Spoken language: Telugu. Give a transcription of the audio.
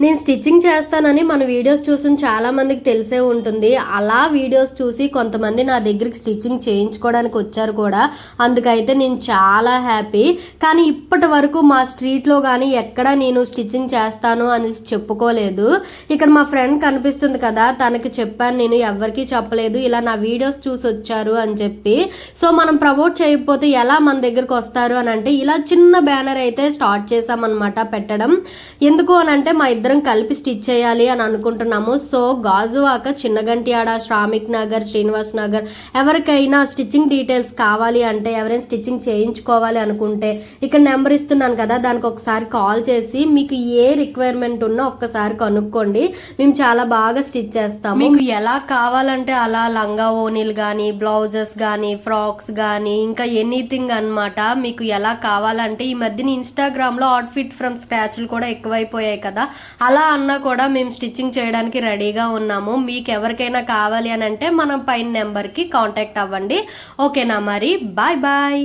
నేను స్టిచ్చింగ్ చేస్తానని మన వీడియోస్ చూసిన చాలా మందికి తెలిసే ఉంటుంది. అలా వీడియోస్ చూసి కొంతమంది నా దగ్గరికి స్టిచ్చింగ్ చేయించుకోవడానికి వచ్చారు కూడా. అందుకైతే నేను చాలా హ్యాపీ. కానీ ఇప్పటి వరకు మా స్ట్రీట్లో కానీ ఎక్కడ నేను స్టిచ్చింగ్ చేస్తాను అని చెప్పుకోలేదు. ఇక్కడ మా ఫ్రెండ్ కనిపిస్తుంది కదా, తనకి చెప్పాను, నేను ఎవరికి చెప్పలేదు ఇలా నా వీడియోస్ చూసి వచ్చారు అని చెప్పి. సో మనం ప్రమోట్ చేయకపోతే ఎలా మన దగ్గరకు వస్తారు అని అంటే ఇలా చిన్న బ్యానర్ అయితే స్టార్ట్ చేసామన్నమాట పెట్టడం. ఎందుకు అని అంటే మా ఇద్దరం కలిపి స్టిచ్ చేయాలి అని అనుకుంటున్నాము. సో గాజువాక, చిన్నగంటియాడ, శ్రామిక్ నగర్, శ్రీనివాస్ నగర్ ఎవరికైనా స్టిచ్చింగ్ డీటెయిల్స్ కావాలి అంటే, ఎవరైనా స్టిచ్చింగ్ చేయించుకోవాలి అనుకుంటే ఇక్కడ నెంబర్ ఇస్తున్నాను కదా, దానికి ఒకసారి కాల్ చేసి మీకు ఏ రిక్వైర్మెంట్ ఉన్నా ఒక్కసారి కనుక్కోండి. మేము చాలా బాగా స్టిచ్ చేస్తాము. మీకు ఎలా కావాలంటే అలా లంగా ఓనీలు కానీ, బ్లౌజెస్ కానీ, ఫ్రాక్స్ కానీ, ఇంకా ఎనీథింగ్ అన్నమాట. మీకు ఎలా కావాలంటే ఈ మధ్యన ఇన్స్టాగ్రామ్ లో అవుట్ఫిట్ ఫ్రమ్ స్క్రాచ్లు కూడా ఎక్కువైపోయాయి కదా, అలా అన్నా కూడా మేము స్టిచ్చింగ్ చేయడానికి రెడీగా ఉన్నాము. మీకు ఎవరికైనా కావాలి అని అంటే మనం పైన నెంబర్కి కాంటాక్ట్ అవ్వండి. ఓకేనా మరి, బాయ్ బాయ్.